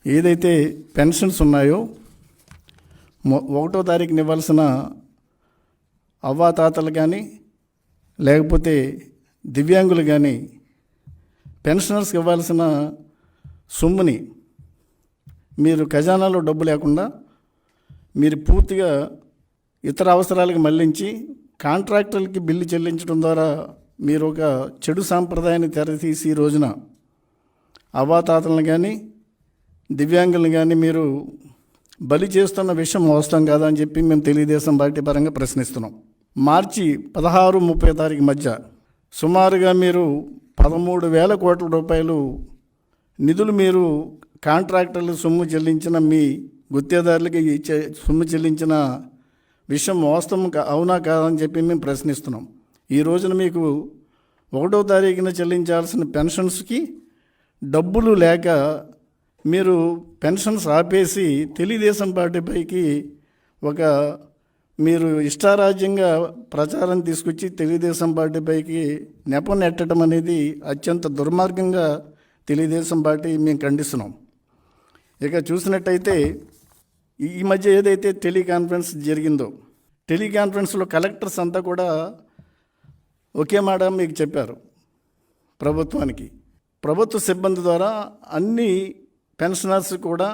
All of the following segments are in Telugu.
ఏదైతే పెన్షన్స్ ఉన్నాయో 1వ తారీఖున ఇవ్వాల్సిన అవ్వాతాతలు కానీ లేకపోతే దివ్యాంగులు కానీ పెన్షనర్స్కి ఇవ్వాల్సిన సొమ్ముని మీరు ఖజానాలో డబ్బు లేకుండా మీరు పూర్తిగా ఇతర అవసరాలకు మళ్లించి కాంట్రాక్టర్లకి బిల్లు చెల్లించడం ద్వారా మీరు ఒక చెడు సాంప్రదాయాన్ని తెరతీసి ఈ రోజున అవ్వాతాతలను కానీ దివ్యాంగులను కానీ మీరు బలి చేస్తున్న విషయం వాస్తవం కాదా అని చెప్పి మేము తెలుగుదేశం పార్టీ పరంగా ప్రశ్నిస్తున్నాం. మార్చి 16-30 తారీఖు మధ్య సుమారుగా మీరు 13,000 కోట్ల రూపాయలు నిధులు మీరు కాంట్రాక్టర్లు సొమ్ము చెల్లించిన మీ గుత్తేదారులకి సొమ్ము చెల్లించిన విషయం వాస్తవం అవునా కాదని చెప్పి మేము ప్రశ్నిస్తున్నాం. ఈ రోజున మీకు 1వ తారీఖున చెల్లించాల్సిన పెన్షన్స్కి డబ్బులు లేక మీరు పెన్షన్స్ ఆపేసి తెలుగుదేశం పార్టీపైకి ఒక మీరు ఇష్టారాజ్యంగా ప్రచారం తీసుకొచ్చి తెలుగుదేశం పార్టీపైకి నెపం నెట్టడం అనేది అత్యంత దుర్మార్గంగా తెలుగుదేశం పార్టీ మేము ఖండిస్తున్నాం. ఇక చూసినట్టయితే ఈ మధ్య ఏదైతే టెలికాన్ఫరెన్స్ జరిగిందో టెలికాన్ఫరెన్స్లో కలెక్టర్స్ అంతా కూడా ఒకే మాట మీకు చెప్పారు. ప్రభుత్వ సిబ్బంది ద్వారా అన్ని పెన్షనర్స్ కూడా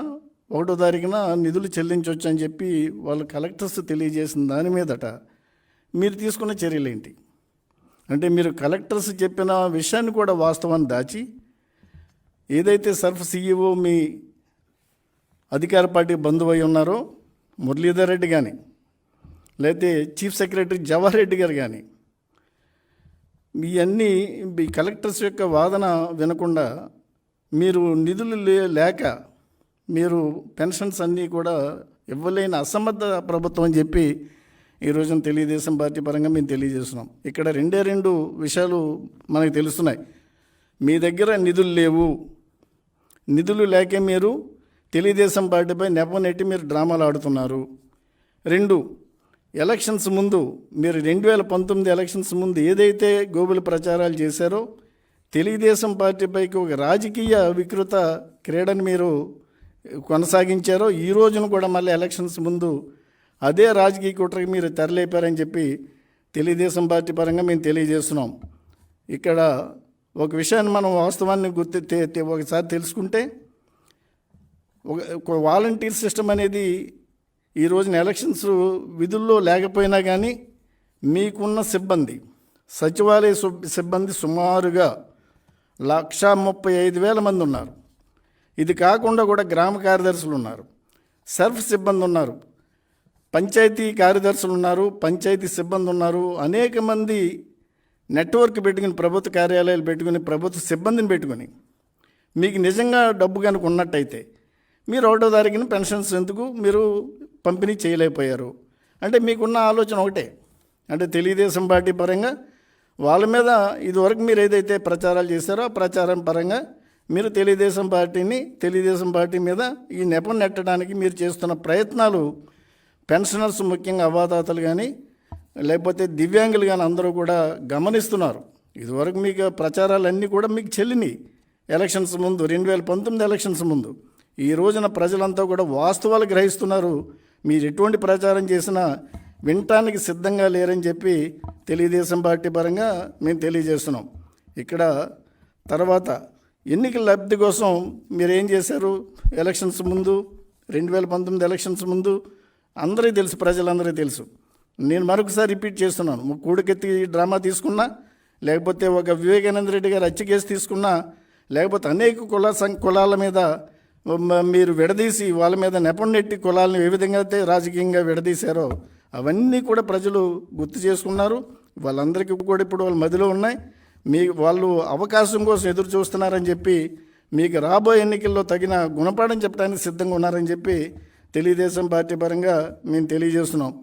1వ తారీఖున నిధులు చెల్లించవచ్చు అని చెప్పి వాళ్ళు కలెక్టర్స్ తెలియజేసిన దాని మీదట మీరు తీసుకున్న చర్యలు ఏంటి అంటే మీరు కలెక్టర్స్ చెప్పిన విషయాన్ని కూడా వాస్తవాన్ని దాచి ఏదైతే సర్ఫ్ CEO మీ అధికార పార్టీ బంధువు అయి ఉన్నారో మురళీధర్ రెడ్డి కానీ లేకపోతే చీఫ్ సెక్రటరీ జవహర్ రెడ్డి గారు కానీ ఇవన్నీ ఈ కలెక్టర్స్ యొక్క వాదన వినకుండా మీరు నిధులు లేక మీరు పెన్షన్స్ అన్నీ కూడా ఇవ్వలేని అసమర్థ ప్రభుత్వం అని చెప్పి ఈరోజున తెలుగుదేశం పార్టీ పరంగా మేము తెలియజేస్తున్నాం. ఇక్కడ 2 విషయాలు మనకు తెలుస్తున్నాయి. మీ దగ్గర నిధులు లేవు, నిధులు లేకే మీరు తెలుగుదేశం పార్టీపై నెపం నెట్టి మీరు డ్రామాలు ఆడుతున్నారు. 2, ఎలక్షన్స్ ముందు మీరు 2019 ఎలక్షన్స్ ముందు ఏదైతే గోబుల ప్రచారాలు చేశారో తెలుగుదేశం పార్టీపైకి ఒక రాజకీయ వికృత క్రీడని మీరు కొనసాగించారో ఈ రోజున కూడా మళ్ళీ ఎలక్షన్స్ ముందు అదే రాజకీయ కుట్రకి మీరు తెరలేపారని చెప్పి తెలుగుదేశం పార్టీ పరంగా మేము తెలియజేస్తున్నాం. ఇక్కడ ఒక విషయాన్ని మనం వాస్తవాన్ని ఒకసారి తెలుసుకుంటే ఒక వాలంటీర్ సిస్టమ్ అనేది ఈ రోజున ఎలక్షన్స్ విధుల్లో లేకపోయినా కానీ మీకున్న సిబ్బంది సచివాలయ సిబ్బంది సుమారుగా 135,000 మంది ఉన్నారు. ఇది కాకుండా కూడా గ్రామ కార్యదర్శులు ఉన్నారు, సర్ఫ్ సిబ్బంది ఉన్నారు, పంచాయతీ కార్యదర్శులు ఉన్నారు, పంచాయతీ సిబ్బంది ఉన్నారు. అనేక మంది నెట్వర్క్ పెట్టుకుని ప్రభుత్వ కార్యాలయాలు పెట్టుకుని ప్రభుత్వ సిబ్బందిని పెట్టుకుని మీకు నిజంగా డబ్బు కనుక ఉన్నట్టయితే మీరు 1వ తారీఖున పెన్షన్స్ ఎందుకు మీరు పంపిణీ చేయలేకపోయారు అంటే మీకున్న ఆలోచన ఒకటే. అంటే తెలుగుదేశం పార్టీ పరంగా వాళ్ళ మీద ఇదివరకు మీరు ఏదైతే ప్రచారాలు చేశారో ఆ ప్రచారం పరంగా మీరు తెలుగుదేశం పార్టీ మీద ఈ నెపం నెట్టడానికి మీరు చేస్తున్న ప్రయత్నాలు పెన్షనర్స్ ముఖ్యంగా అవ్వాతాతలు కానీ లేకపోతే దివ్యాంగులు కానీ అందరూ కూడా గమనిస్తున్నారు. ఇదివరకు మీకు ప్రచారాలన్నీ కూడా మీకు చెల్లిని ఎలక్షన్స్ ముందు 2019 ఎలక్షన్స్ ముందు. ఈ రోజున ప్రజలంతా కూడా వాస్తవాలు గ్రహిస్తున్నారు. మీరు ఎటువంటి ప్రచారం చేసినా వినటానికి సిద్ధంగా లేరని చెప్పి తెలుగుదేశం పార్టీ పరంగా మేము తెలియజేస్తున్నాం. ఇక్కడ తర్వాత ఎన్నికల లబ్ధి కోసం మీరు ఏం చేశారు ఎలక్షన్స్ ముందు 2019 ఎలక్షన్స్ ముందు అందరికీ తెలుసు, ప్రజలందరికీ తెలుసు. నేను మరొకసారి రిపీట్ చేస్తున్నాను. కూడకెత్తి డ్రామా తీసుకున్నా లేకపోతే ఒక వివేకానంద రెడ్డి గారు హత్య కేసు తీసుకున్నా లేకపోతే అనేక కులాల మీద మీరు విడదీసి వాళ్ళ మీద నెపం నెట్టి కులాలను ఏ విధంగా అయితే రాజకీయంగా విడదీశారో అవన్నీ కూడా ప్రజలు గుర్తు చేసుకున్నారు. వాళ్ళందరికీ కూడా ఇప్పుడు వాళ్ళ మదిలో ఉన్నాయి. వాళ్ళు అవకాశం కోసం ఎదురు చూస్తున్నారని చెప్పి మీకు రాబోయే ఎన్నికల్లో తగిన గుణపాఠం చెప్పడానికి సిద్ధంగా ఉన్నారని చెప్పి తెలుగుదేశం పార్టీ పరంగా మేము తెలియజేస్తున్నాం.